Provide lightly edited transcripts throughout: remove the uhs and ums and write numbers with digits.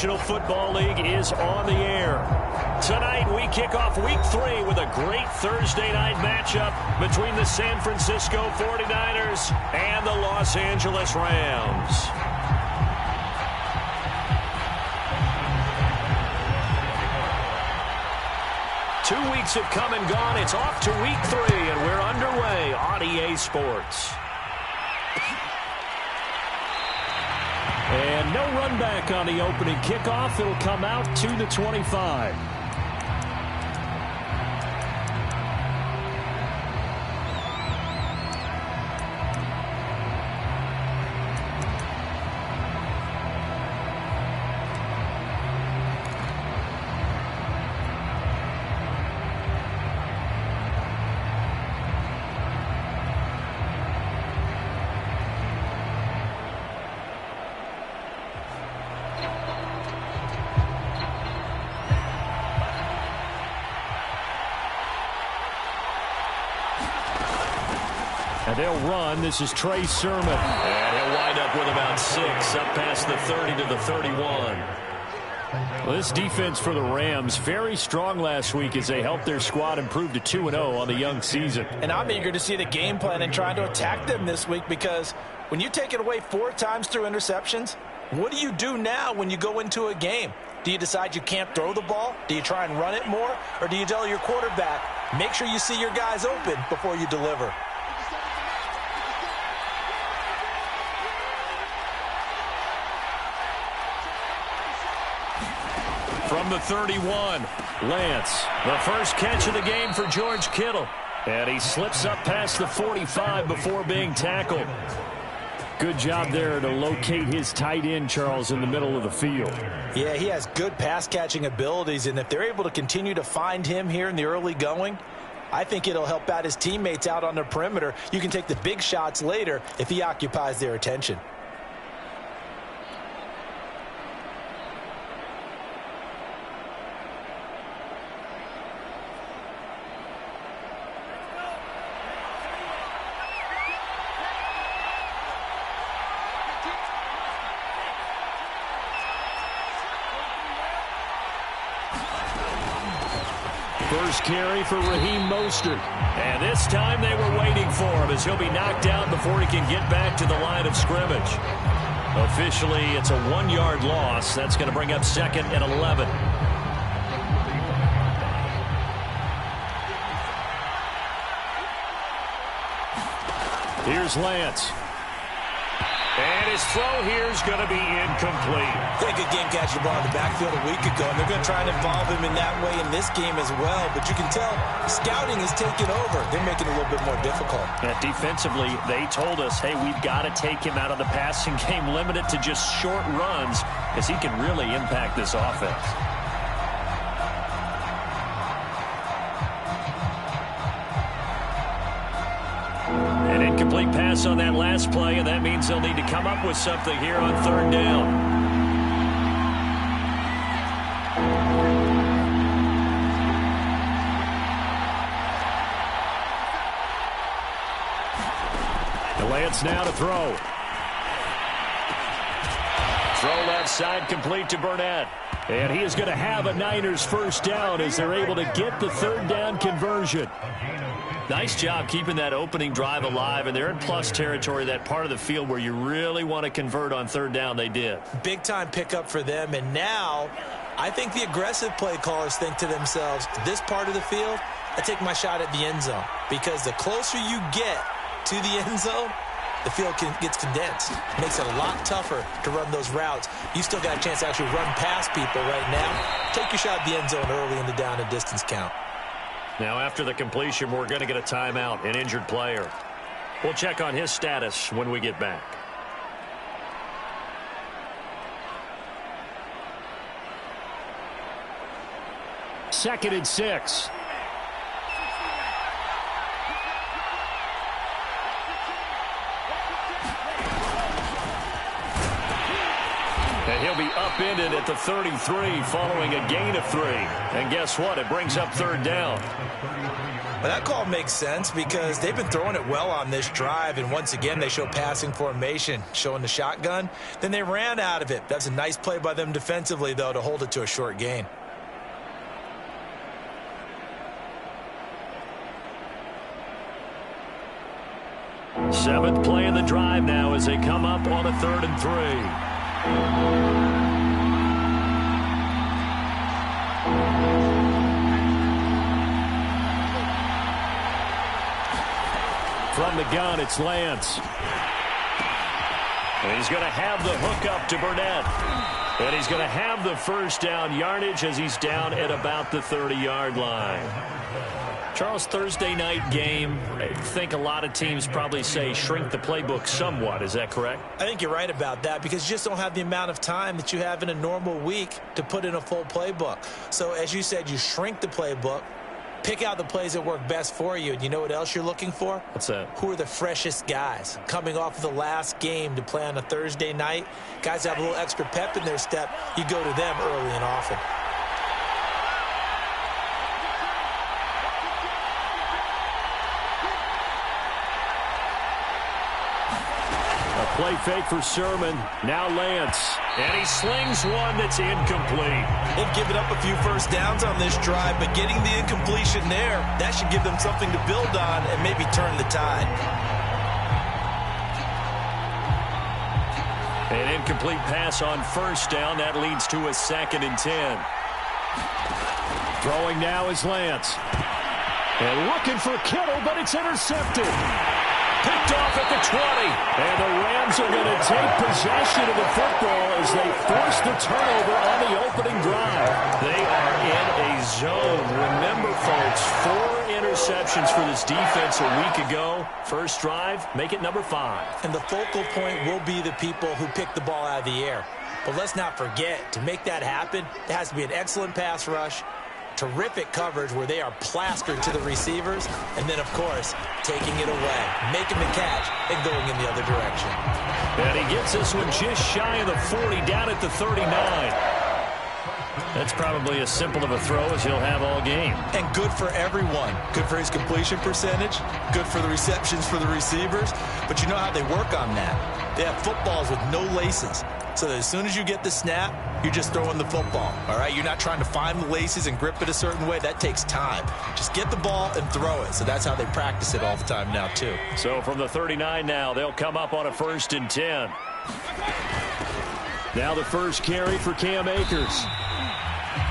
National Football League is on the air. Tonight, we kick off Week 3 with a great Thursday night matchup between the San Francisco 49ers and the Los Angeles Rams. Two weeks have come and gone. It's off to Week 3, and we're underway on EA Sports. And no run back on the opening kickoff. It'll come out to the 25. And they'll run. This is Trey Sermon. And he'll wind up with about 6, up past the 30 to the 31. Well, this defense for the Rams, very strong last week as they helped their squad improve to 2-0 on the young season. And I'm eager to see the game plan and trying to attack them this week, because when you take it away 4 times through interceptions, what do you do now when you go into a game? Do you decide you can't throw the ball? Do you try and run it more? Or do you tell your quarterback, make sure you see your guys open before you deliver? From the 31, Lance, the first catch of the game for George Kittle. And he slips up past the 45 before being tackled. Good job there to locate his tight end, Charles, in the middle of the field. Yeah, he has good pass-catching abilities, and if they're able to continue to find him here in the early going, I think it'll help out his teammates out on the perimeter. You can take the big shots later if he occupies their attention. First carry for Raheem Mostert. And this time they were waiting for him as he'll be knocked out before he can get back to the line of scrimmage. Officially, it's a 1-yard loss. That's going to bring up 2nd and 11. Here's Lance. And his throw here is going to be incomplete. They good game catching the ball in the backfield a week ago, and they're going to try and involve him in that way in this game as well. But you can tell scouting is taking over. They're making it a little bit more difficult. Yeah, defensively, they told us, hey, we've got to take him out of the passing game, limit it to just short runs, because he can really impact this offense. An incomplete pass on that last play, and that means they'll need to come up with something here on 3rd down. Lance now to throw. Throw left side complete to Burnett. And he is going to have a Niners first down as they're able to get the 3rd down conversion. Nice job keeping that opening drive alive, and they're in plus territory, that part of the field where you really want to convert on 3rd down. They did. Big-time pickup for them, and now I think the aggressive play callers think to themselves, this part of the field, I take my shot at the end zone, because the closer you get to the end zone, the field gets condensed. It makes it a lot tougher to run those routes. You still got a chance to actually run past people right now. Take your shot at the end zone early in the down and distance count. Now, after the completion, we're going to get a timeout, an injured player. We'll check on his status when we get back. Second and 6. And He'll be upended at the 33 following a gain of 3. And guess what? It brings up third down. Well, that call makes sense because they've been throwing it well on this drive, and once again they show passing formation, showing the shotgun. Then they ran out of it. That's a nice play by them defensively, though, to hold it to a short gain. Seventh play in the drive now as they come up on a 3rd and 3. From the gun, it's Lance. And he's going to have the hook up to Burnett. And he's going to have the first down yardage as he's down at about the 30-yard line. Charles, Thursday night game, I think a lot of teams probably say shrink the playbook somewhat. Is that correct? I think you're right about that because you just don't have the amount of time that you have in a normal week to put in a full playbook. So as you said, you shrink the playbook, pick out the plays that work best for you. And you know what else you're looking for? What's that? Who are the freshest guys coming off of the last game to play on a Thursday night? Guys that have a little extra pep in their step, you go to them early and often. Play fake for Sermon. Now Lance. And he slings one that's incomplete. They've given up a few first downs on this drive, but getting the incompletion there, that should give them something to build on and maybe turn the tide. An incomplete pass on first down. That leads to a 2nd and 10. Throwing now is Lance. And looking for Kittle, but it's intercepted. Picked off at the 20. And the Rams are going to take possession of the football as they force the turnover on the opening drive. They are in a zone. Remember, folks, 4 interceptions for this defense a week ago. First drive, make it number 5. And the focal point will be the people who pick the ball out of the air. But let's not forget, to make that happen, there has to be an excellent pass rush, terrific coverage where they are plastered to the receivers, and then, of course, taking it away, making the catch, and going in the other direction. And he gets this one just shy of the 40, down at the 39. That's probably as simple of a throw as he'll have all game. And good for everyone. Good for his completion percentage, good for the receptions for the receivers, but you know how they work on that. They have footballs with no laces. So that as soon as you get the snap, you're just throwing the football, all right? You're not trying to find the laces and grip it a certain way. That takes time. Just get the ball and throw it. So that's how they practice it all the time now, too. So from the 39 now, they'll come up on a 1st and 10. Now the first carry for Cam Akers.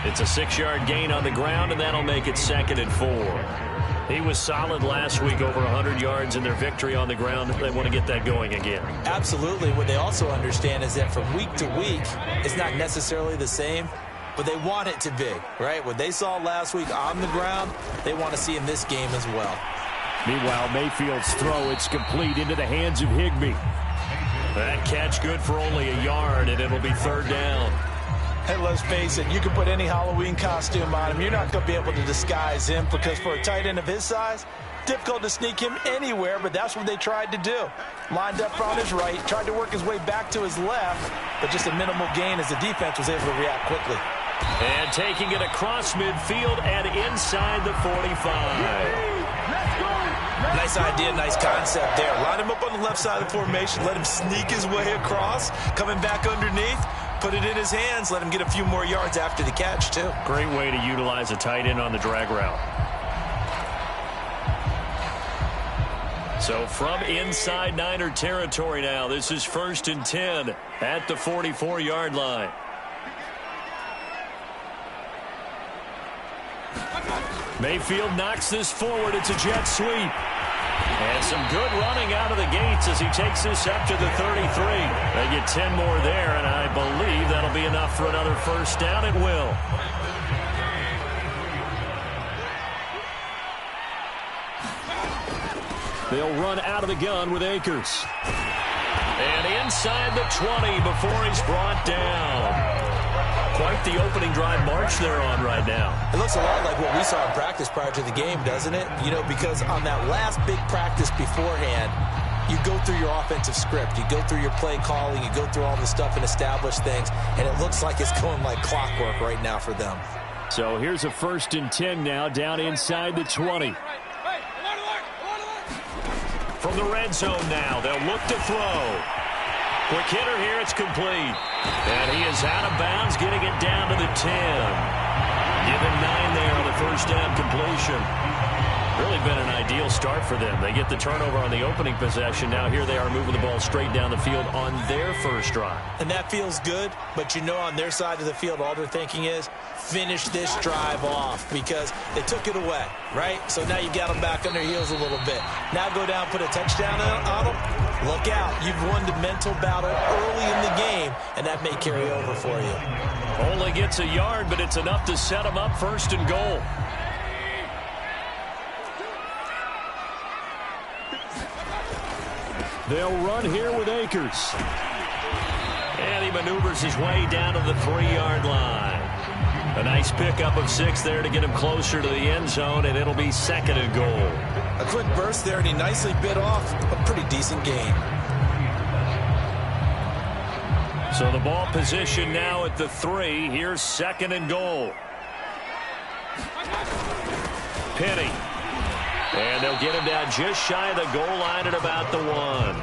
It's a 6-yard gain on the ground, and that'll make it 2nd and 4. He was solid last week, over 100 yards in their victory on the ground. They want to get that going again. Absolutely. What they also understand is that from week to week, it's not necessarily the same, but they want it to be, right? What they saw last week on the ground, they want to see in this game as well. Meanwhile, Mayfield's throw, it's complete into the hands of Higbee. That catch good for only a yard, and it'll be 3rd down. Hey, let's face it, you can put any Halloween costume on him. You're not going to be able to disguise him because for a tight end of his size, difficult to sneak him anywhere, but that's what they tried to do. Lined up on his right, tried to work his way back to his left, but just a minimal gain as the defense was able to react quickly. And taking it across midfield and inside the 45. Nice idea, nice concept there. Line him up on the left side of the formation, let him sneak his way across, coming back underneath. Put it in his hands, let him get a few more yards after the catch, too. Great way to utilize a tight end on the drag route. So from inside Niner territory now, this is 1st and 10 at the 44-yard line. Mayfield knocks this forward. It's a jet sweep. And some good running out of the gates as he takes this up to the 33. They get 10 more there, and I believe that'll be enough for another first down. It will. They'll run out of the gun with Akers. And inside the 20 before he's brought down. Quite the opening drive march they're on right now. It looks a lot like what we saw in practice prior to the game, doesn't it? You know, because on that last big practice beforehand, you go through your offensive script. You go through your play calling. You go through all the stuff and establish things. And it looks like it's going like clockwork right now for them. So here's a 1st and 10 now, down inside the 20. From the red zone now, they'll look to throw. Quick hitter here, it's complete. And he is out of bounds, getting it down to the 10. Give him 9 there on the first down completion. Really been an ideal start for them. They get the turnover on the opening possession. Now here they are moving the ball straight down the field on their first drive. And that feels good, but you know on their side of the field, all they're thinking is finish this drive off because they took it away, right? So now you got them back on their heels a little bit. Now go down, put a touchdown on them. Look out. You've won the mental battle early in the game, and that may carry over for you. Only gets a yard, but it's enough to set them up 1st and goal. They'll run here with Akers. And he maneuvers his way down to the 3-yard line. A nice pickup of 6 there to get him closer to the end zone, and it'll be 2nd and goal. A quick burst there, and he nicely bit off a pretty decent gain. So the ball position now at the 3. Here's 2nd and goal. Penny. And they'll get him down just shy of the goal line at about the 1.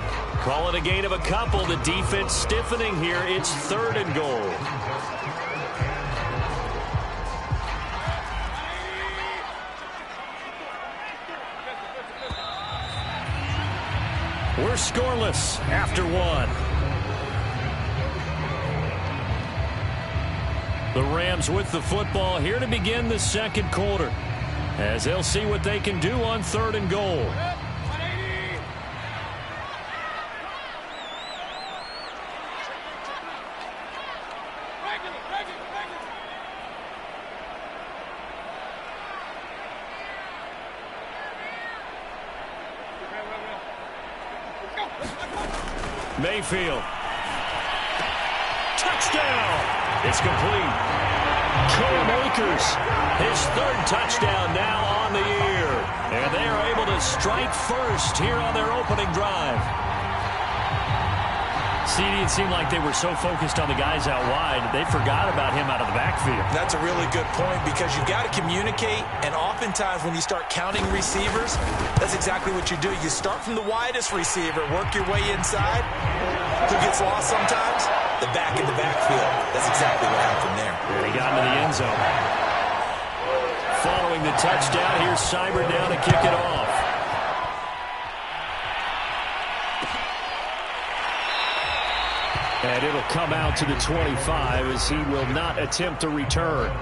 Call it a gain of a couple. The defense stiffening here. It's 3rd and goal. We're scoreless after 1. The Rams with the football here to begin the 2nd quarter, as they'll see what they can do on 3rd and goal. Mayfield. Touchdown! It's complete. Cam Akers, his 3rd touchdown now on the year. And they are able to strike first here on their opening drive. CD, it seemed like they were so focused on the guys out wide, they forgot about him out of the backfield. That's a really good point because you've got to communicate, and oftentimes when you start counting receivers, that's exactly what you do. You start from the widest receiver, work your way inside. Who gets lost sometimes? The back in the backfield. That's exactly what happened there. And he got into the end zone. Following the touchdown, here's Cyber down to kick it off. And it'll come out to the 25 as he will not attempt to return.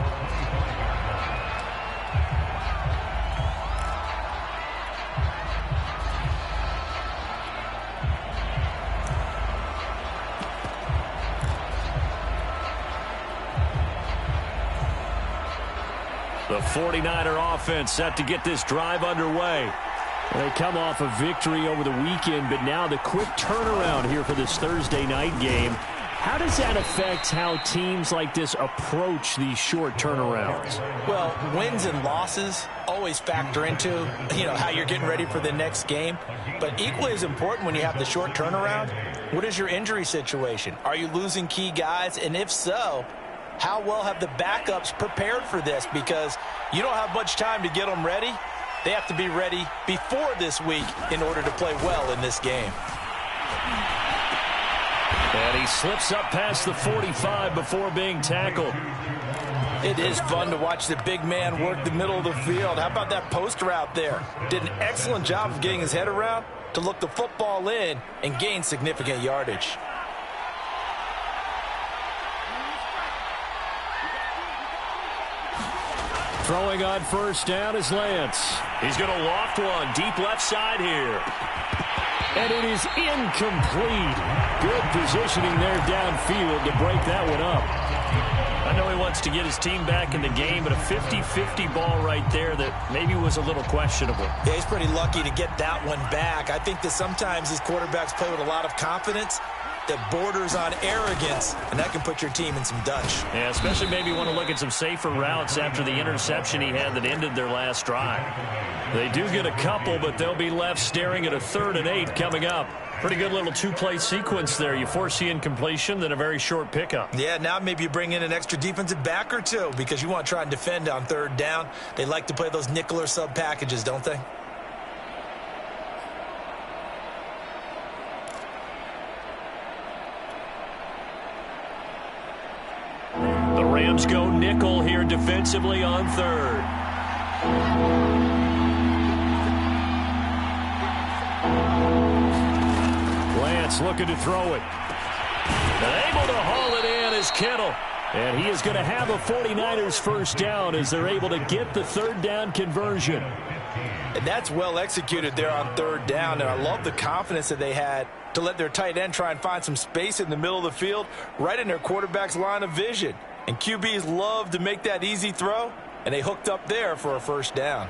The 49er offense set to get this drive underway. They come off a victory over the weekend, but now the quick turnaround here for this Thursday night game. How does that affect how teams like this approach these short turnarounds? Well, wins and losses always factor into, how you're getting ready for the next game. But equally as important when you have the short turnaround, what is your injury situation? Are you losing key guys? And if so, how well have the backups prepared for this? Because you don't have much time to get them ready. They have to be ready before this week in order to play well in this game. And he slips up past the 45 before being tackled. It is fun to watch the big man work the middle of the field. How about that post route there? Did an excellent job of getting his head around to look the football in and gain significant yardage. Throwing on first down is Lance. He's going to loft one deep left side here. And it is incomplete. Good positioning there downfield to break that one up. I know he wants to get his team back in the game, but a 50-50 ball right there that maybe was a little questionable. Yeah, he's pretty lucky to get that one back. I think that sometimes these quarterbacks play with a lot of confidence, that borders on arrogance, and that can put your team in some Dutch. Yeah, especially maybe want to look at some safer routes after the interception he had that ended their last drive. They do get a couple, but they'll be left staring at a 3rd and 8 coming up. Pretty good little two-play sequence there. You force the incompletion, then a very short pickup. Yeah, now maybe you bring in an extra defensive back or two because you want to try and defend on 3rd down. They like to play those nickel or sub packages, don't they? The Rams go nickel here defensively on 3rd. Lance looking to throw it. And able to haul it in is Kittle. And he is going to have a 49ers first down as they're able to get the 3rd down conversion. And that's well executed there on 3rd down. And I love the confidence that they had to let their tight end try and find some space in the middle of the field, right in their quarterback's line of vision. And QBs love to make that easy throw, and they hooked up there for a first down.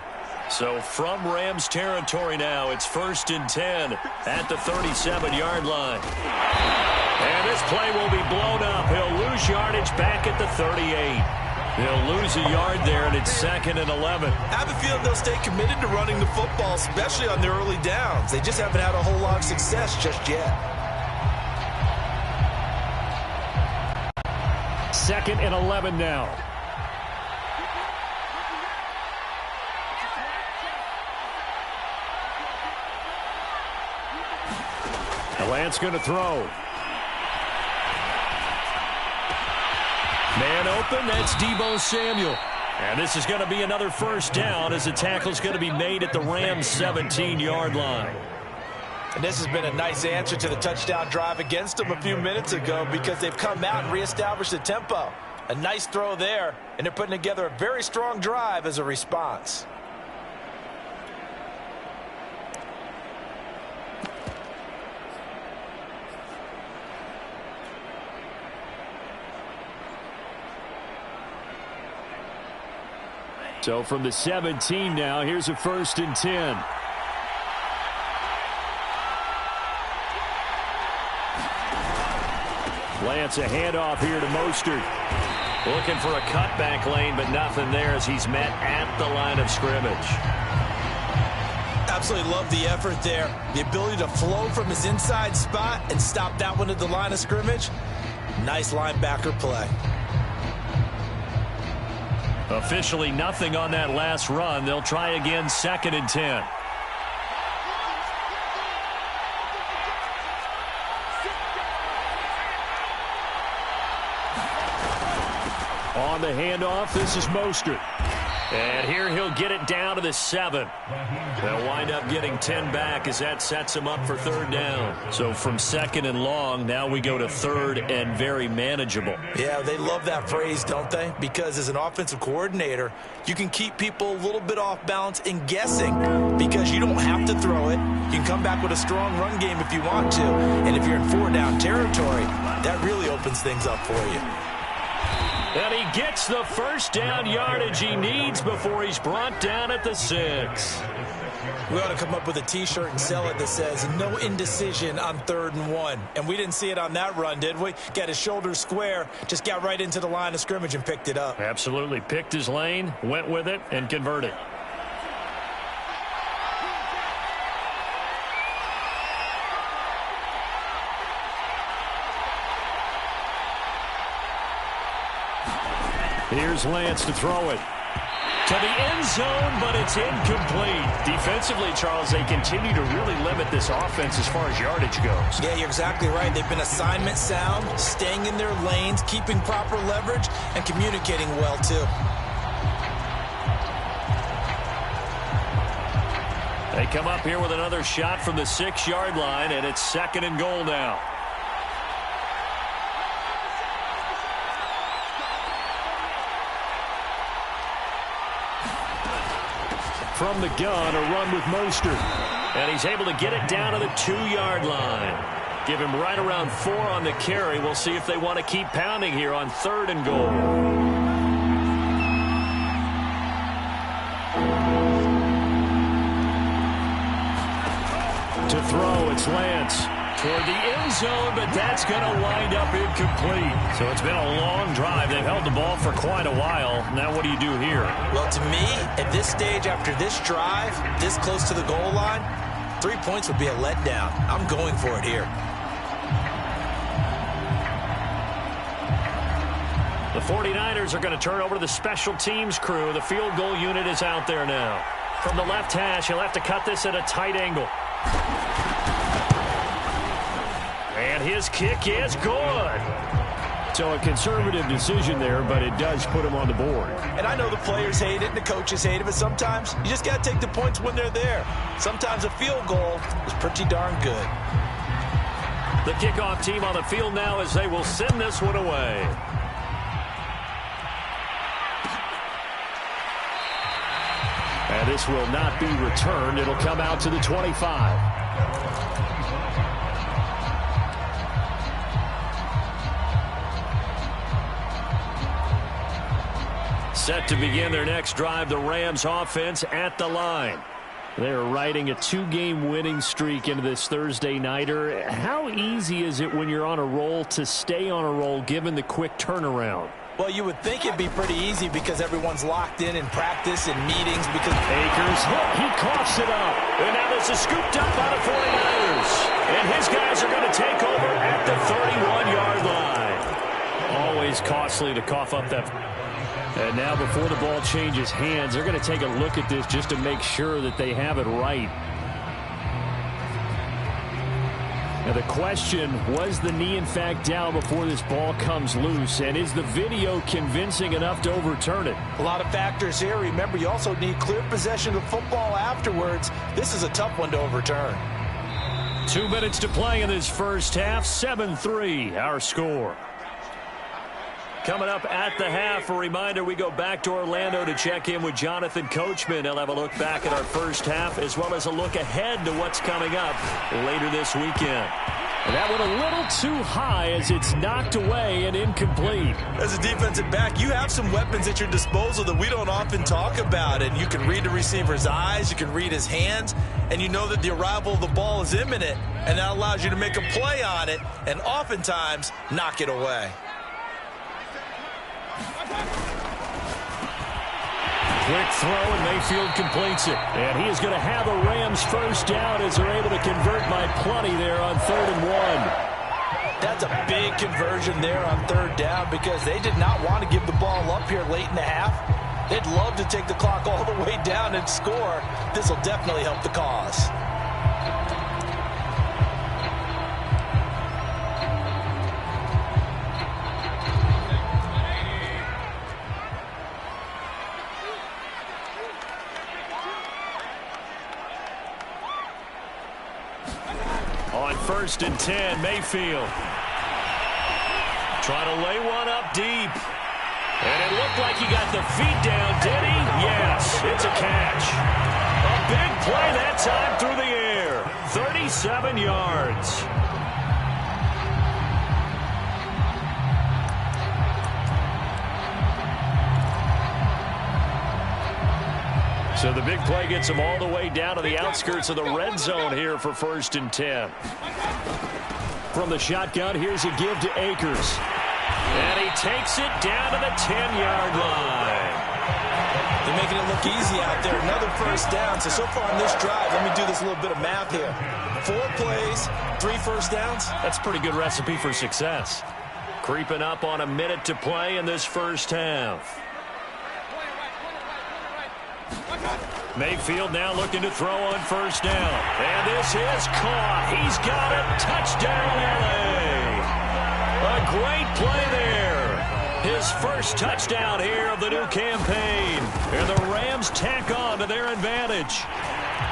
So from Rams territory now, it's 1st and 10 at the 37-yard line. And this play will be blown up. He'll lose yardage back at the 38. They'll lose a yard there, and it's 2nd and 11. I have a feeling they'll stay committed to running the football, especially on their early downs. They just haven't had a whole lot of success just yet. 2nd and 11 now. Lance going to throw. Man open, that's Deebo Samuel. And this is going to be another first down as the tackle's going to be made at the Rams' 17-yard line. And this has been a nice answer to the touchdown drive against them a few minutes ago because they've come out and reestablished the tempo. A nice throw there, and they're putting together a very strong drive as a response. So from the 17 now, here's a 1st and 10. Lance, a handoff here to Mostert. Looking for a cutback lane, but nothing there as he's met at the line of scrimmage. Absolutely love the effort there. The ability to flow from his inside spot and stop that one at the line of scrimmage. Nice linebacker play. Officially nothing on that last run. They'll try again, 2nd and 10. On the handoff, this is Mostert. And here he'll get it down to the 7. They'll wind up getting 10 back as that sets him up for 3rd down. So from 2nd and long, now we go to 3rd and very manageable. Yeah, they love that phrase, don't they? Because as an offensive coordinator, you can keep people a little bit off balance and guessing because you don't have to throw it. You can come back with a strong run game if you want to. And if you're in 4-down territory, that really opens things up for you. And he gets the first down yardage he needs before he's brought down at the 6. We ought to come up with a T-shirt and sell it that says, no indecision on 3rd and 1. And we didn't see it on that run, did we? Got his shoulders square, just got right into the line of scrimmage and picked it up. Absolutely. Picked his lane, went with it, and converted. Here's Lance to throw it. To the end zone, but it's incomplete. Defensively, Charles, they continue to really limit this offense as far as yardage goes. Yeah, you're exactly right. They've been assignment sound, staying in their lanes, keeping proper leverage, and communicating well, too. They come up here with another shot from the 6-yard line, and it's 2nd and goal now. From the gun, a run with Mostert. And he's able to get it down to the 2-yard line. Give him right around 4 on the carry. We'll see if they want to keep pounding here on 3rd and goal. To throw, it's Lance. toward the end zone, but that's going to wind up incomplete. So it's been a long drive. They've held the ball for quite a while. Now what do you do here? Well, to me, at this stage, after this drive, this close to the goal line, 3 points would be a letdown. I'm going for it here. The 49ers are going to turn over to the special teams crew. The field goal unit is out there now. From the left hash, he'll have to cut this at a tight angle. And his kick is good. So a conservative decision there, but it does put him on the board. And I know the players hate it and the coaches hate it, but sometimes you just got to take the points when they're there. Sometimes a field goal is pretty darn good. The kickoff team on the field now as they will send this one away. And this will not be returned. It'll come out to the 25. Set to begin their next drive, the Rams offense at the line. They're riding a 2-game winning streak into this Thursday nighter. How easy is it when you're on a roll to stay on a roll given the quick turnaround? Well, you would think it'd be pretty easy because everyone's locked in practice and meetings. Because Akers, he coughs it up. And now this is scooped up by the 49ers. And his guys are going to take over at the 31-yard line. Always costly to cough up that. And now before the ball changes hands, they're going to take a look at this just to make sure that they have it right. Now the question, was the knee in fact down before this ball comes loose? And is the video convincing enough to overturn it? A lot of factors here. Remember, you also need clear possession of football afterwards. This is a tough one to overturn. 2 minutes to play in this first half. 7-3 our score. Coming up at the half, a reminder, we go back to Orlando to check in with Jonathan Coachman. He'll have a look back at our first half as well as a look ahead to what's coming up later this weekend. And that one a little too high as it's knocked away and incomplete. As a defensive back, you have some weapons at your disposal that we don't often talk about. And you can read the receiver's eyes, you can read his hands, and you know that the arrival of the ball is imminent. And that allows you to make a play on it and oftentimes knock it away. Quick throw, and Mayfield completes it. And he is going to have a Rams first down as they're able to convert by plenty there on 3rd and 1. That's a big conversion there on 3rd down because they did not want to give the ball up here late in the half. They'd love to take the clock all the way down and score. This will definitely help the cause. On 1st and 10, Mayfield. Trying to lay one up deep. And it looked like he got the feet down, did he? Yes, it's a catch. A big play that time through the air. 37 yards. So the big play gets him all the way down to the outskirts of the red zone here for 1st and 10. From the shotgun, here's a give to Akers. And he takes it down to the 10-yard line. They're making it look easy out there. Another first down. So far on this drive, let me do this little bit of math here. 4 plays, 3 first downs. That's a pretty good recipe for success. Creeping up on a minute to play in this first half. Mayfield now looking to throw on 1st down. And this is caught. He's got it. Touchdown, LA. A great play there. His first touchdown here of the new campaign. And the Rams tack on to their advantage.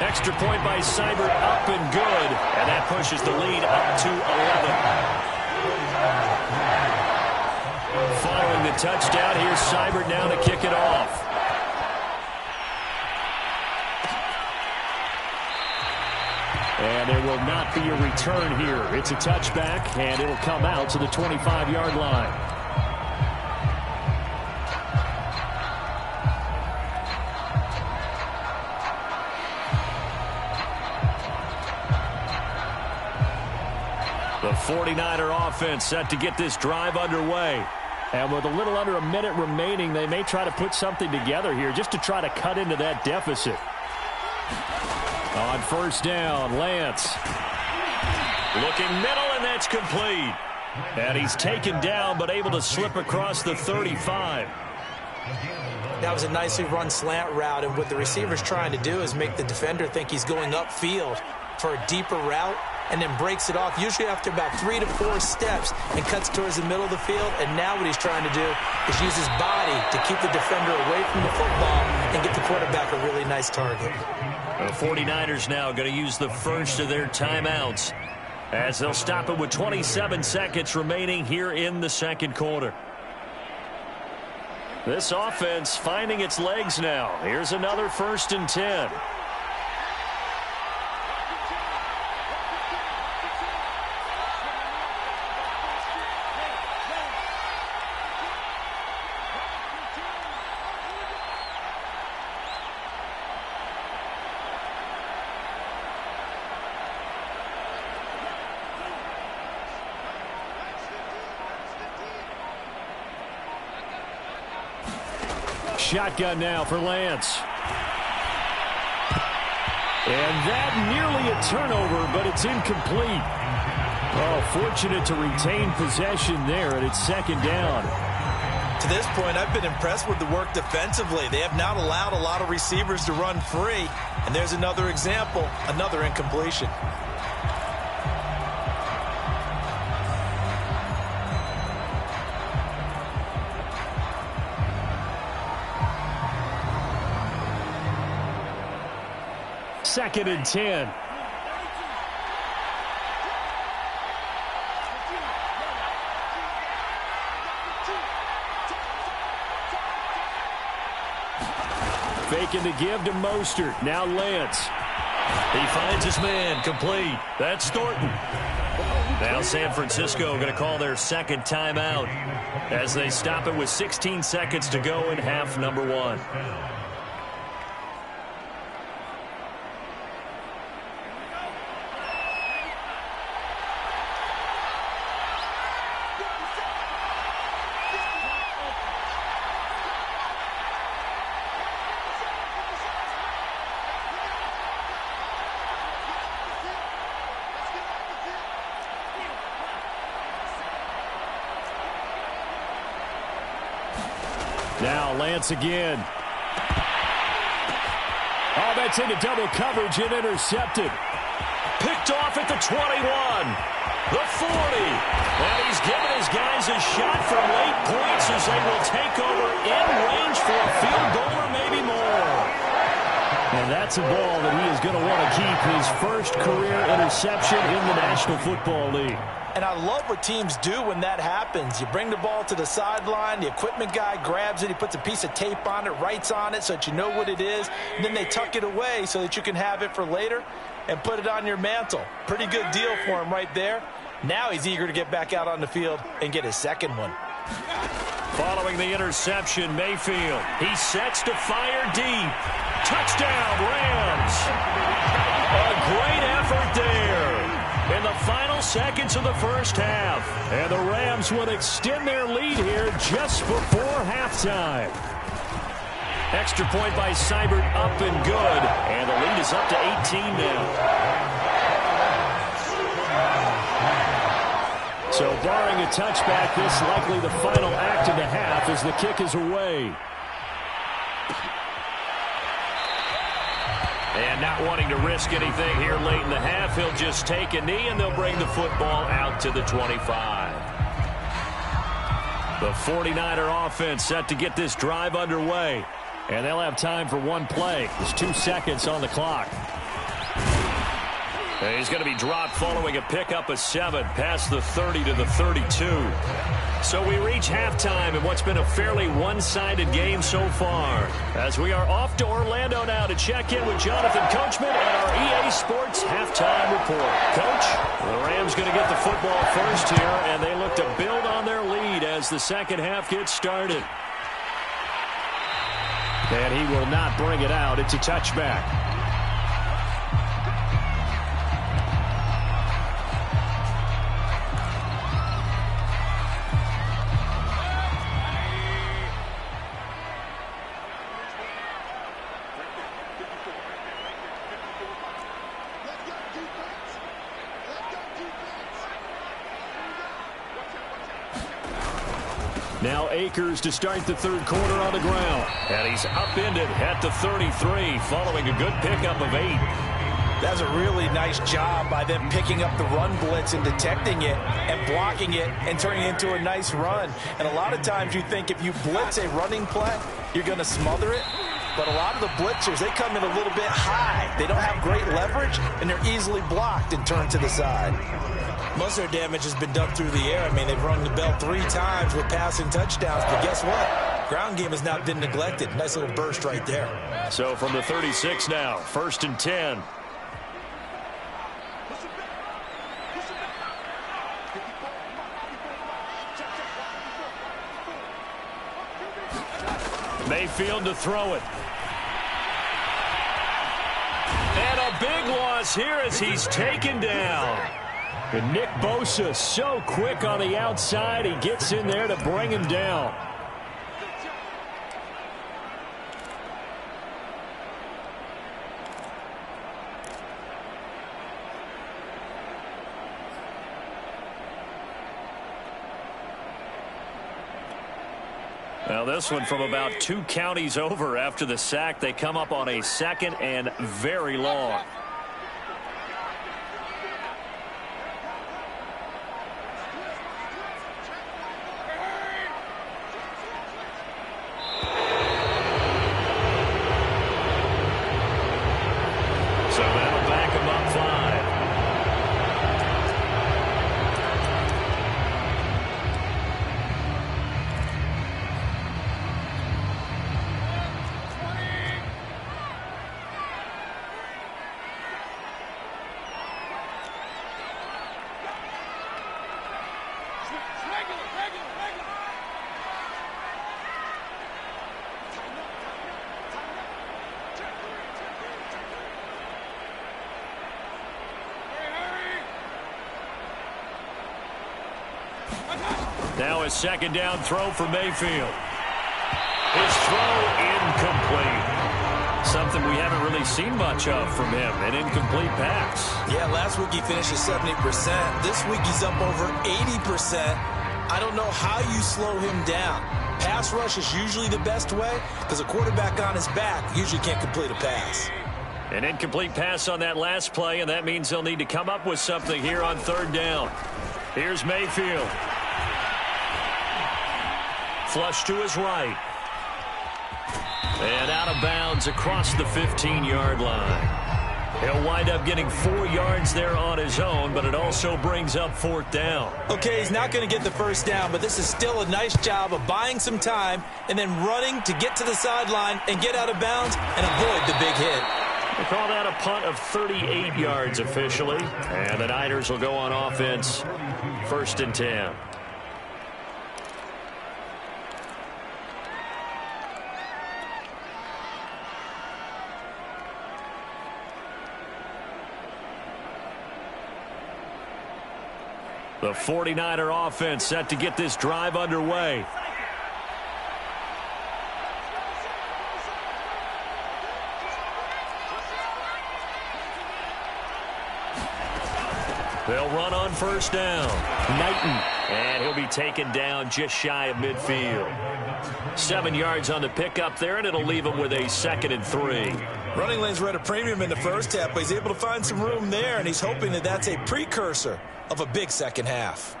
Extra point by Seibert up and good. And that pushes the lead up to 11. Following the touchdown, here's Seibert now to kick it off. And there will not be a return here. It's a touchback, and it'll come out to the 25-yard line. 49er offense set to get this drive underway. And with a little under a minute remaining, they may try to put something together here just to try to cut into that deficit. On first down, Lance. Looking middle, and that's complete. And he's taken down, but able to slip across the 35. That was a nicely run slant route, and what the receiver's trying to do is make the defender think he's going upfield for a deeper route, and then breaks it off, usually after about 3 to 4 steps, and cuts towards the middle of the field. And now what he's trying to do is use his body to keep the defender away from the football and get the quarterback a really nice target. The 49ers now going to use the first of their timeouts as they'll stop it with 27 seconds remaining here in the second quarter. This offense finding its legs now. Here's another 1st and 10. Shotgun now for Lance. And that nearly a turnover, but it's incomplete. Oh, fortunate to retain possession there, and it's 2nd down. To this point, I've been impressed with the work defensively. They have not allowed a lot of receivers to run free. And there's another example, another incompletion. Second and 10. Faking the give to Mostert. Now Lance. He finds his man. Complete. That's Thornton. Now San Francisco going to call their second timeout as they stop it with 16 seconds to go in half number 1. Now Lance again. Oh, that's into double coverage and intercepted. Picked off at the 21. The 40. And he's given his guys a shot from late points as they will take over in range for a field goal or maybe more. And that's a ball that he is going to want to keep, his first career interception in the National Football League. And I love what teams do when that happens. You bring the ball to the sideline, the equipment guy grabs it, he puts a piece of tape on it, writes on it so that you know what it is, and then they tuck it away so that you can have it for later and put it on your mantle. Pretty good deal for him right there. Now he's eager to get back out on the field and get his second one. Following the interception, Mayfield. He sets to fire deep. Touchdown, Rams. A great effort there in the final seconds of the first half. And the Rams will extend their lead here just before halftime. Extra point by Seibert, up and good. And the lead is up to 18 now. So barring a touchback, this likely the final act of the half as the kick is away. And not wanting to risk anything here late in the half, he'll just take a knee and they'll bring the football out to the 25. The 49er offense set to get this drive underway. And they'll have time for one play. There's 2 seconds on the clock. And he's going to be dropped following a pickup of 7 past the 30 to the 32. So we reach halftime in what's been a fairly one-sided game so far. As we are off to Orlando now to check in with Jonathan Coachman and our EA Sports halftime report. Coach, the Rams going to get the football first here, and they look to build on their lead as the second half gets started. And he will not bring it out. It's a touchback. Now Akers to start the third quarter on the ground. And he's upended at the 33 following a good pickup of 8. That's a really nice job by them picking up the run blitz and detecting it and blocking it and turning it into a nice run. And a lot of times you think if you blitz a running play, you're going to smother it. But a lot of the blitzers, they come in a little bit high. They don't have great leverage, and they're easily blocked and turned to the side. Most of their damage has been done through the air. I mean, they've rung the bell 3 times with passing touchdowns. But guess what? Ground game has not been neglected. Nice little burst right there. So from the 36 now, 1st and 10. Mayfield to throw it. And a big loss here as he's taken down. And Nick Bosa so quick on the outside. He gets in there to bring him down. Now this one from about 2 counties over after the sack. They come up on a 2nd and very long. So that'll back him up 5. Now a 2nd down throw for Mayfield. His throw incomplete. Something we haven't really seen much of from him, an incomplete pass. Yeah, last week he finished at 70%. This week he's up over 80%. I don't know how you slow him down. Pass rush is usually the best way because a quarterback on his back usually can't complete a pass. An incomplete pass on that last play, and that means they'll need to come up with something here on 3rd down. Here's Mayfield. Flush to his right. And out of bounds across the 15-yard line. He'll wind up getting 4 yards there on his own, but it also brings up 4th down. Okay, he's not going to get the 1st down, but this is still a nice job of buying some time and then running to get to the sideline and get out of bounds and avoid the big hit. They call that a punt of 38 yards officially. And the Niners will go on offense, 1st and 10. The 49er offense set to get this drive underway. They'll run on 1st down. Knighton. And he'll be taken down just shy of midfield. 7 yards on the pickup there, and it'll leave him with a 2nd and 3. Running lanes were at a premium in the 1st half, but he's able to find some room there, and he's hoping that that's a precursor of a big 2nd half.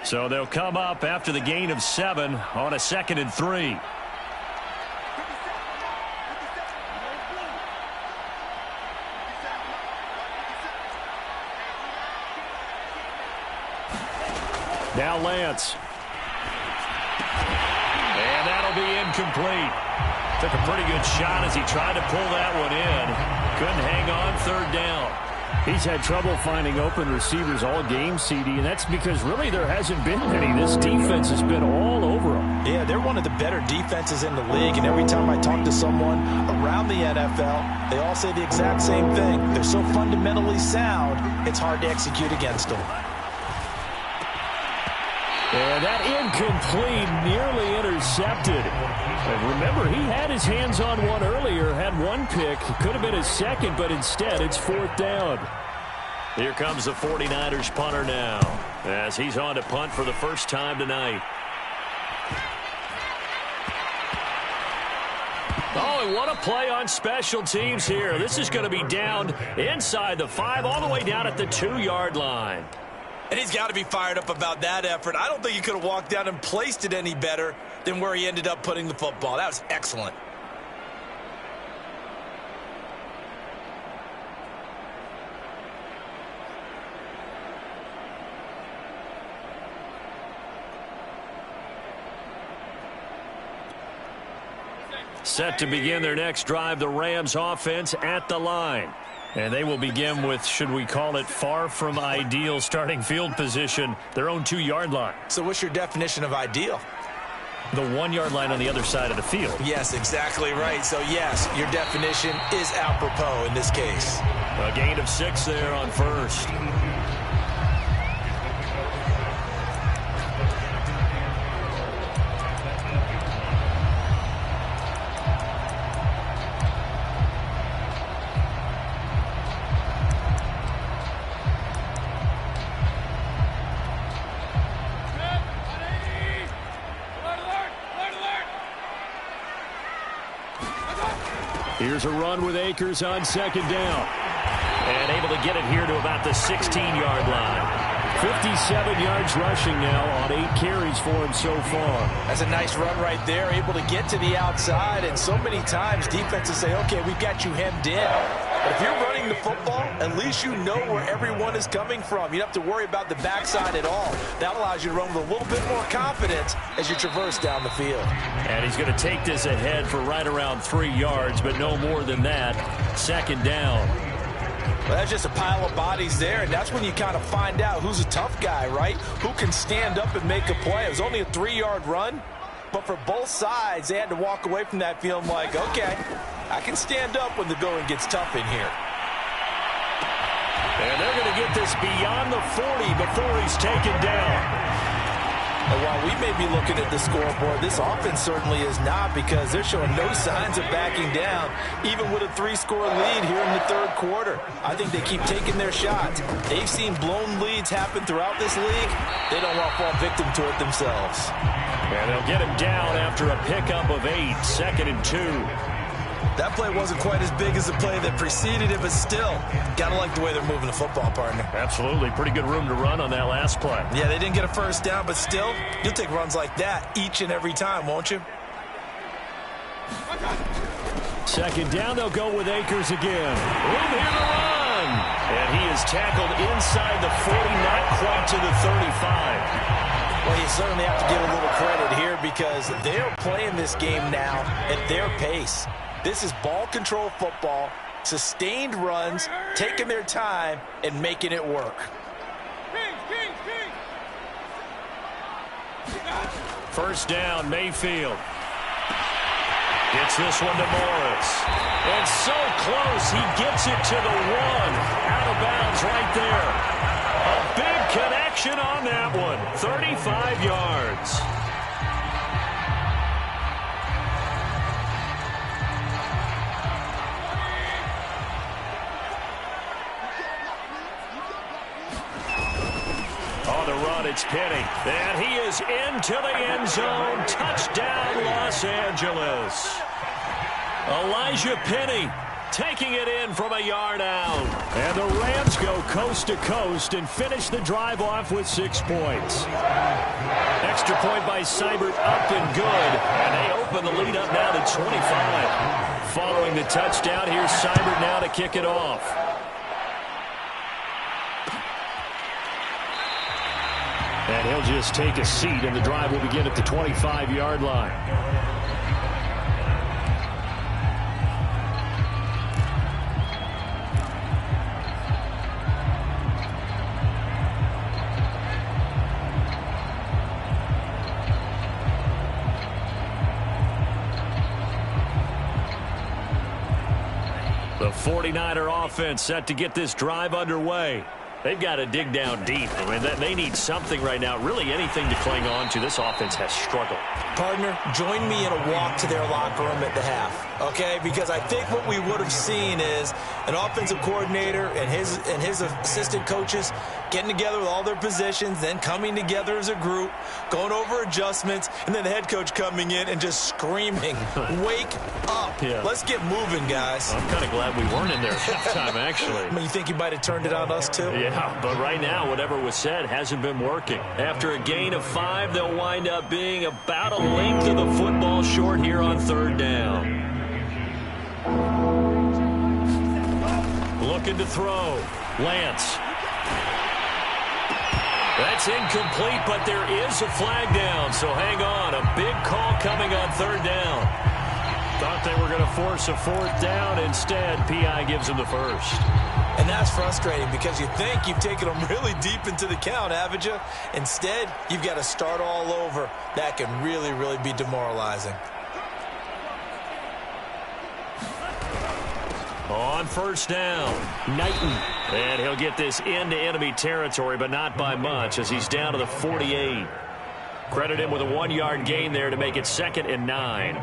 So they'll come up after the gain of 7 on a 2nd and 3. Now Lance. And that'll be incomplete. Took a pretty good shot as he tried to pull that one in. Couldn't hang on 3rd down. He's had trouble finding open receivers all game, CD, and that's because really there hasn't been any. This defense has been all over him. Yeah, they're one of the better defenses in the league, and every time I talk to someone around the NFL, they all say the exact same thing. They're so fundamentally sound, it's hard to execute against them. And that incomplete, nearly intercepted. And remember, he had his hands on one earlier, had one pick. Could have been his 2nd, but instead it's 4th down. Here comes the 49ers punter now, as he's on to punt for the first time tonight. Oh, and what a play on special teams here. This is going to be down inside the 5, all the way down at the 2-yard line. And he's got to be fired up about that effort. I don't think he could have walked down and placed it any better than where he ended up putting the football. That was excellent. Set to begin their next drive, the Rams offense at the line. And they will begin with, should we call it, far from ideal starting field position, their own 2-yard line. So what's your definition of ideal? The 1-yard line on the other side of the field. Yes, exactly right. So, yes, your definition is apropos in this case. A gain of 6 there on first. Here's a run with Akers on second down. And able to get it here to about the 16-yard line. 57 yards rushing now on 8 carries for him so far. That's a nice run right there, able to get to the outside. And so many times defenses say, okay, we've got you hemmed in. But if you're running the football, at least you know where everyone is coming from. You don't have to worry about the backside at all. That allows you to run with a little bit more confidence as you traverse down the field. And he's going to take this ahead for right around 3 yards, but no more than that. Second down. Well, that's just a pile of bodies there, and that's when you kind of find out who's a tough guy, right? Who can stand up and make a play. It was only a 3-yard run, but for both sides, they had to walk away from that feeling like, okay, I can stand up when the going gets tough in here. And they're going to get this beyond the 40 before he's taken down. And while we may be looking at the scoreboard, this offense certainly is not, because they're showing no signs of backing down, even with a 3-score lead here in the third quarter. I think they keep taking their shots. They've seen blown leads happen throughout this league. They don't want to fall victim to it themselves. And they'll get him down after a pickup of 8, 2nd and 2. That play wasn't quite as big as the play that preceded it, but still, gotta like the way they're moving the football, partner. Absolutely. Pretty good room to run on that last play. Yeah, they didn't get a first down, but still, you'll take runs like that each and every time, won't you? Second down, they'll go with Akers again. Room here to run. And he is tackled inside the 40, not quite to the 35. Well, you certainly have to give a little credit here, because they're playing this game now at their pace. This is ball control football, sustained runs, taking their time, and making it work. First down, Mayfield. Gets this one to Morris. And so close, he gets it to the 1. Out of bounds right there. A big connection on that one. 35 yards. On the run, it's Penny. And he is into the end zone. Touchdown, Los Angeles. Elijah Penny taking it in from a yard out. And the Rams go coast to coast and finish the drive off with 6 points. Extra point by Seibert, up and good. And they open the lead up now to 25. Following the touchdown, here's Seibert now to kick it off. And he'll just take a seat, and the drive will begin at the 25-yard line. The 49er offense set to get this drive underway. They've got to dig down deep. I mean, they need something right now, really anything to cling on to. This offense has struggled. Partner, join me in a walk to their locker room at the half, okay? Because I think what we would have seen is an offensive coordinator and his assistant coaches getting together with all their positions, then coming together as a group, going over adjustments, and then the head coach coming in and just screaming, wake up. Yeah. Let's get moving, guys. I'm kind of glad we weren't in there at halftime, actually. I mean, you think he might have turned it on us, too? Yeah, but right now, whatever was said hasn't been working. After a gain of 5, they'll wind up being about a length of the football short here on 3rd down. Looking to throw. Lance. That's incomplete, but there is a flag down, so hang on. A big call coming on 3rd down. Thought they were going to force a 4th down. Instead, P.I. gives them the first. And that's frustrating because you think you've taken them really deep into the count, haven't you? Instead, you've got to start all over. That can really, really be demoralizing. On 1st down, Knighton. And he'll get this into enemy territory, but not by much as he's down to the 48. Credit him with a 1-yard gain there to make it 2nd and 9.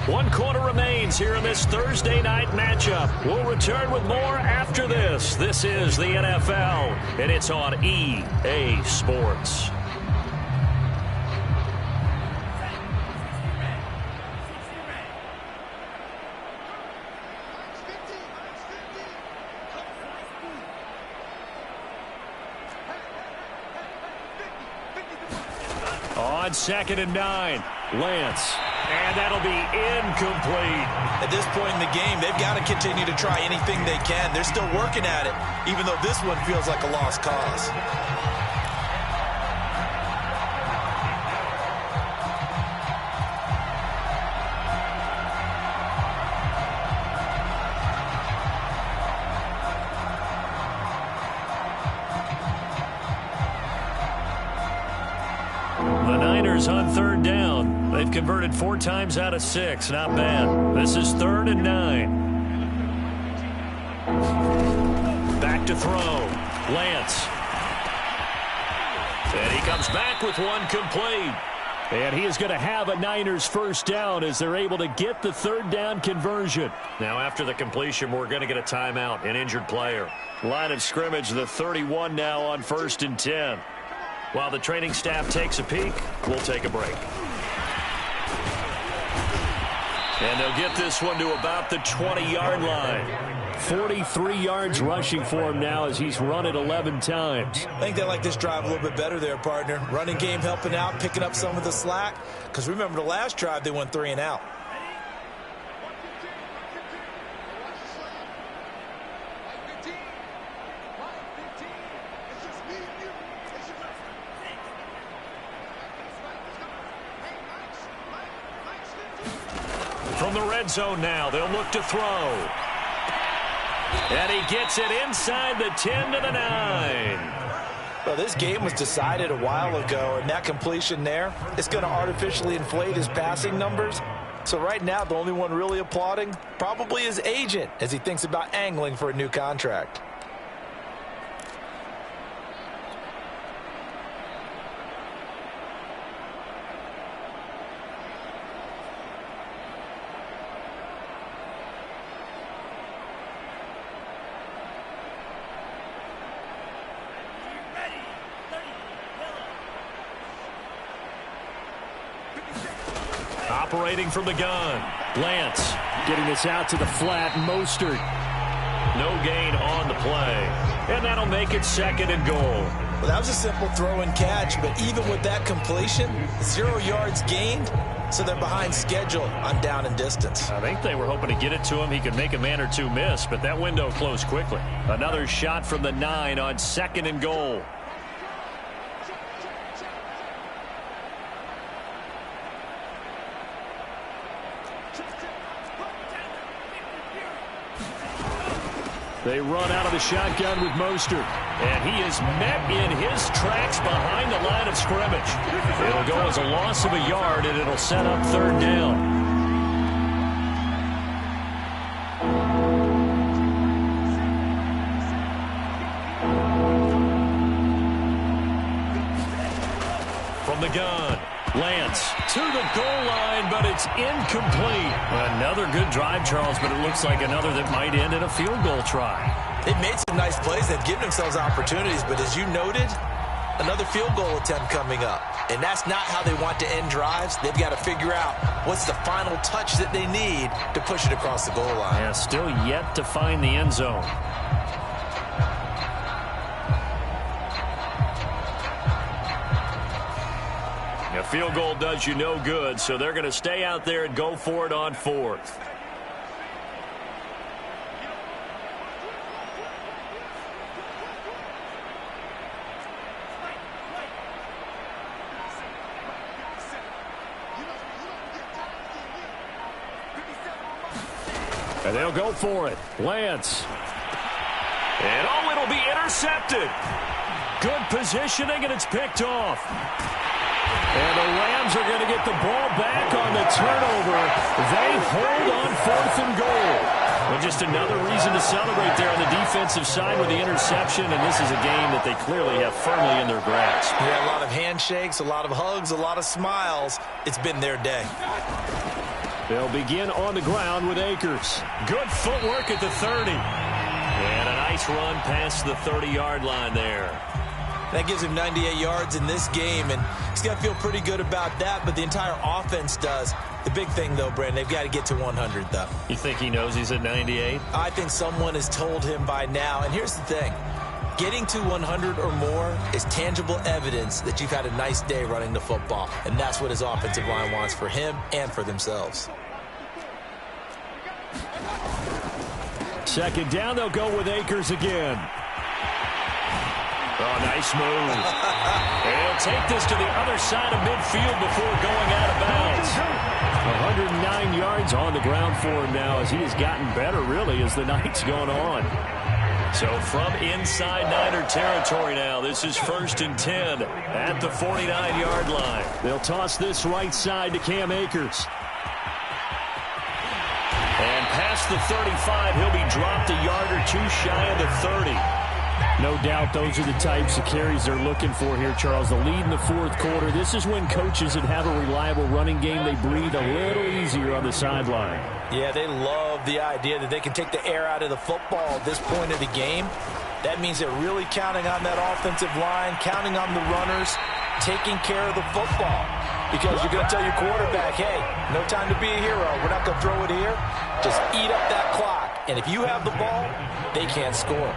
1 quarter remains here in this Thursday night matchup. We'll return with more after this. This is the NFL, and it's on EA Sports. On 2nd and 9, Lance. And that'll be incomplete. At this point in the game, they've got to continue to try anything they can. They're still working at it, even though this one feels like a lost cause. The Niners on 3rd down. They've converted 4 times out of 6. Not bad. This is 3rd and 9. Back to throw. Lance. And he comes back with one complete. And he is going to have a Niners first down as they're able to get the 3rd down conversion. Now after the completion, we're going to get a timeout, an injured player. Line of scrimmage, the 31 now on 1st and 10. While the training staff takes a peek, we'll take a break. And they'll get this one to about the 20-yard line. 43 yards rushing for him now as he's run it 11 times. I think they like this drive a little bit better there, partner. Running game helping out, picking up some of the slack. Because remember the last drive, they went 3 and out. From the red zone now, they'll look to throw. And he gets it inside the 10 to the 9. Well, this game was decided a while ago, and that completion there, it's going to artificially inflate his passing numbers. So right now, the only one really applauding probably his agent as he thinks about angling for a new contract. Operating from the gun. Lance getting this out to the flat. Mostert. No gain on the play. And that'll make it 2nd and goal. Well, that was a simple throw and catch, but even with that completion, 0 yards gained, so they're behind schedule on down and distance. I think they were hoping to get it to him. He could make a man or two miss, but that window closed quickly. Another shot from the 9 on 2nd and goal. They run out of the shotgun with Mostert. And he is met in his tracks behind the line of scrimmage. It'll go as a loss of a yard, and it'll set up 3rd down. the gun. Lance to the goal line, but it's incomplete. Another good drive, Charles, but it looks like another that might end in a field goal try. They've made some nice plays. They've given themselves opportunities, but as you noted, another field goal attempt coming up. And that's not how they want to end drives. They've got to figure out what's the final touch that they need to push it across the goal line. Yeah, still yet to find the end zone. A field goal does you no good, so they're going to stay out there and go for it on fourth. And they'll go for it. Lance. And oh, it'll be intercepted. Good positioning, and it's picked off. And the Rams are going to get the ball back on the turnover. They hold on fourth and goal. Well, just another reason to celebrate there on the defensive side with the interception, and this is a game that they clearly have firmly in their grasp. Yeah, a lot of handshakes, a lot of hugs, a lot of smiles. It's been their day. They'll begin on the ground with Akers. Good footwork at the 30. And a nice run past the 30-yard line there. That gives him 98 yards in this game, and he's got to feel pretty good about that, but the entire offense does. The big thing, though, Brandon, they've got to get to 100, though. You think he knows he's at 98? I think someone has told him by now, and here's the thing. Getting to 100 or more is tangible evidence that you've had a nice day running the football, and that's what his offensive line wants for him and for themselves. Second down, they'll go with Akers again. Oh, nice move. And he'll take this to the other side of midfield before going out of bounds. 109 yards on the ground for him now as he has gotten better, really, as the night's gone on. So from inside Niner territory now, this is 1st and 10 at the 49-yard line. They'll toss this right side to Cam Akers. And past the 35, he'll be dropped a yard or two shy of the 30. No doubt those are the types of carries they're looking for here, Charles. The lead in the fourth quarter. This is when coaches that have a reliable running game, they breathe a little easier on the sideline. Yeah, they love the idea that they can take the air out of the football at this point of the game. That means they're really counting on that offensive line, counting on the runners, taking care of the football. Because you're going to tell your quarterback, hey, no time to be a hero. We're not going to throw it here. Just eat up that clock. And if you have the ball, they can't score.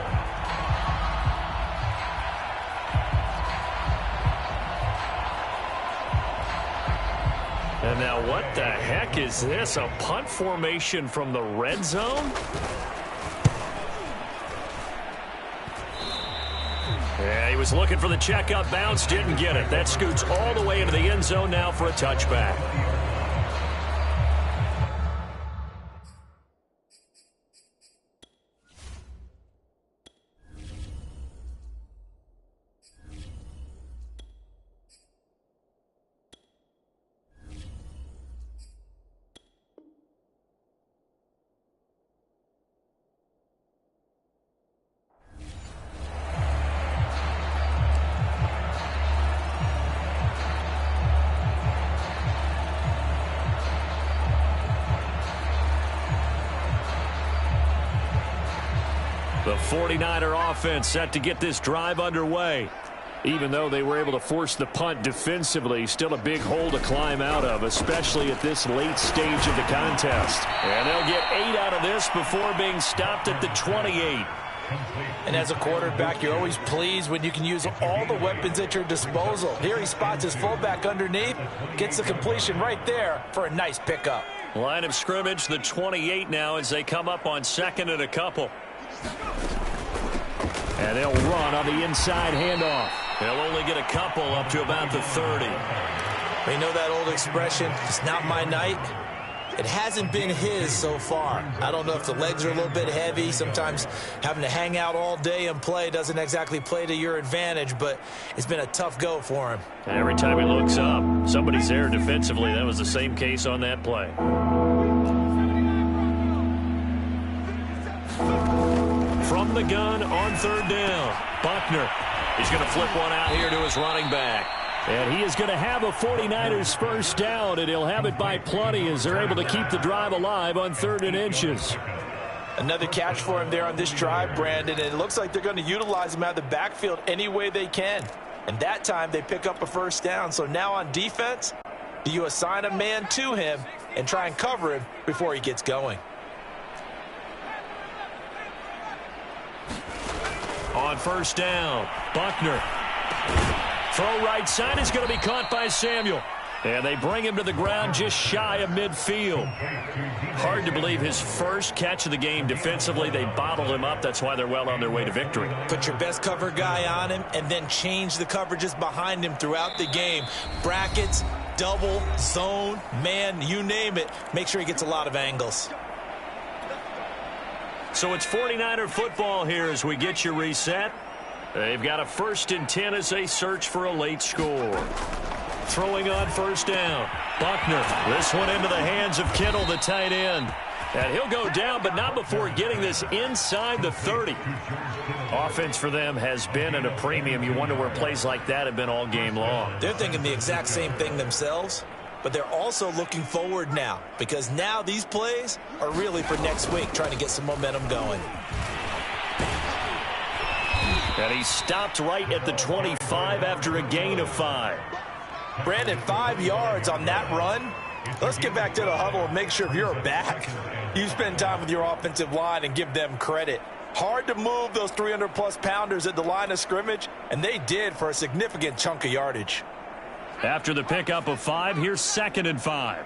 And now what the heck is this? A punt formation from the red zone? Yeah, he was looking for the checkup bounce, didn't get it. That scoots all the way into the end zone now for a touchback. The 49er offense set to get this drive underway. Even though they were able to force the punt defensively, still a big hole to climb out of, especially at this late stage of the contest. And they'll get 8 out of this before being stopped at the 28. And as a quarterback, you're always pleased when you can use all the weapons at your disposal. Here he spots his fullback underneath, gets the completion right there for a nice pickup. Line of scrimmage, the 28 now as they come up on 2nd and a couple. And they'll run on the inside handoff. They'll only get a couple up to about the 30. You know that old expression, it's not my night? It hasn't been his so far. I don't know if the legs are a little bit heavy. Sometimes having to hang out all day and play doesn't exactly play to your advantage, but it's been a tough go for him. Every time he looks up, somebody's there defensively. That was the same case on that play. From the gun on 3rd down, Buckner. He's going to flip one out here to his running back. And he is going to have a 49ers first down, and he'll have it by plenty as they're able to keep the drive alive on 3rd and inches. Another catch for him there on this drive, Brandon, and it looks like they're going to utilize him out of the backfield any way they can. And that time they pick up a first down. So now on defense, do you assign a man to him and try and cover him before he gets going? On first down, Buckner. Throw right side is going to be caught by Samuel. And they bring him to the ground just shy of midfield. Hard to believe his first catch of the game defensively. They bottled him up. That's why they're well on their way to victory. Put your best cover guy on him and then change the coverages behind him throughout the game. Brackets, double, zone, man, you name it. Make sure he gets a lot of angles. So it's 49er football here as we get you reset. They've got a 1st and 10 as they search for a late score. Throwing on first down. Buckner. This one into the hands of Kittle, the tight end. And he'll go down, but not before getting this inside the 30. Offense for them has been at a premium. You wonder where plays like that have been all game long. They're thinking the exact same thing themselves, but they're also looking forward now because now these plays are really for next week, trying to get some momentum going. And he stopped right at the 25 after a gain of 5. Brandon, 5 yards on that run. Let's get back to the huddle and make sure if you're back, you spend time with your offensive line and give them credit. Hard to move those 300-plus pounders at the line of scrimmage, and they did for a significant chunk of yardage. After the pickup of 5, here's 2nd and 5.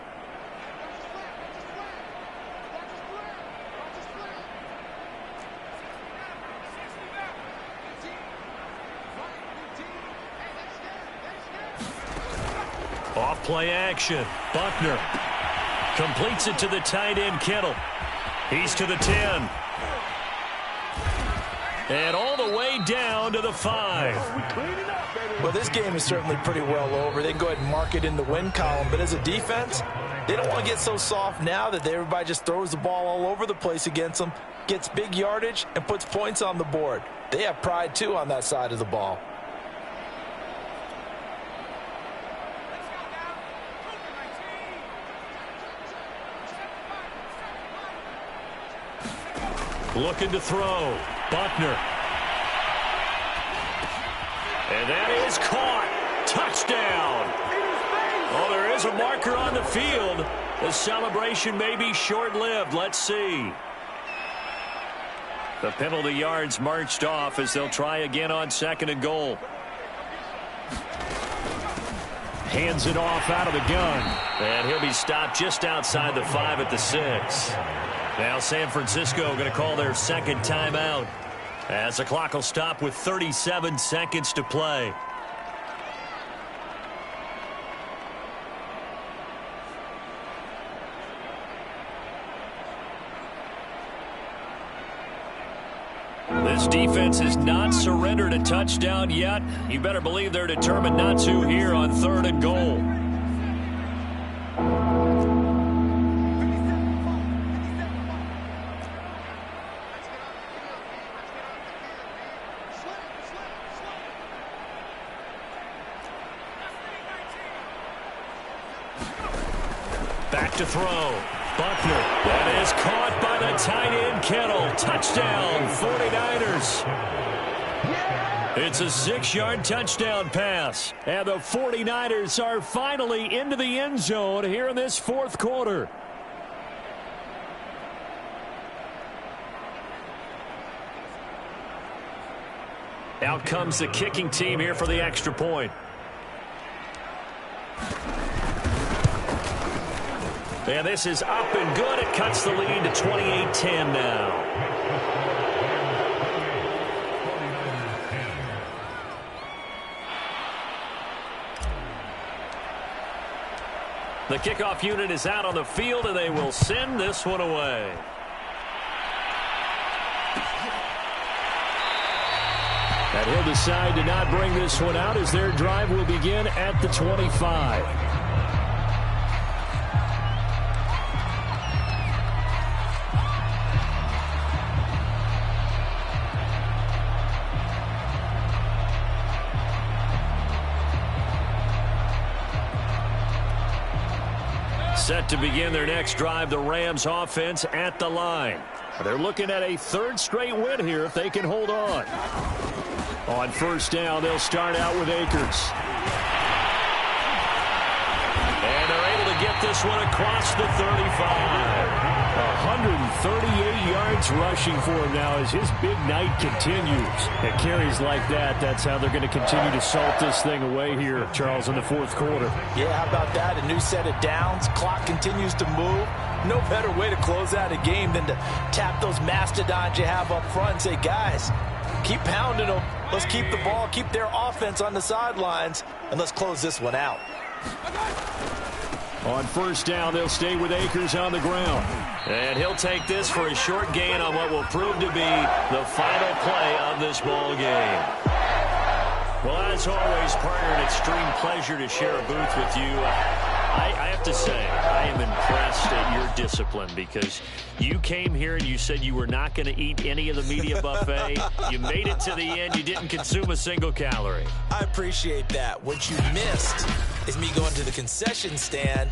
Off play action. Buckner completes it to the tight end, Kittle. He's to the 10. And all the way down to the 5. Well, this game is certainly pretty well over. They can go ahead and mark it in the win column. But as a defense, they don't want to get so soft now that everybody just throws the ball all over the place against them, gets big yardage, and puts points on the board. They have pride, too, on that side of the ball. Looking to throw. Buckner. And that is caught. Touchdown. Oh, there is a marker on the field. The celebration may be short-lived. Let's see. The penalty yards marched off as they'll try again on 2nd and goal. Hands it off out of the gun. And he'll be stopped just outside the 5 at the 6. Now San Francisco going to call their 2nd timeout as the clock will stop with 37 seconds to play. This defense has not surrendered a touchdown yet. You better believe they're determined not to here on 3rd and goal. Back to throw. Buckner. That is caught by the tight end, Kittle. Touchdown, 49ers. It's a 6-yard touchdown pass. And the 49ers are finally into the end zone here in this 4th quarter. Out comes the kicking team here for the extra point. And this is up and good. It cuts the lead to 28-10 now. The kickoff unit is out on the field, and they will send this one away. And he'll decide to not bring this one out as their drive will begin at the 25. Set to begin their next drive, the Rams offense at the line. They're looking at a third straight win here if they can hold on. On first down, they'll start out with Akers. And they're able to get this one across the 35. 138 yards rushing for him now as his big night continues. At carries like that, that's how they're going to continue to salt this thing away here, Charles, in the fourth quarter. Yeah, how about that? A new set of downs. Clock continues to move. No better way to close out a game than to tap those mastodons you have up front and say, guys, keep pounding them. Let's keep the ball, keep their offense on the sidelines, and let's close this one out. On first down, they'll stay with Akers on the ground. And he'll take this for a short gain on what will prove to be the final play of this ball game. Well, as always, partner, an extreme pleasure to share a booth with you. I have to say, I am impressed at your discipline because you came here and you said you were not going to eat any of the media buffet. You made it to the end. You didn't consume a single calorie. I appreciate that. What you missed is me going to the concession stand.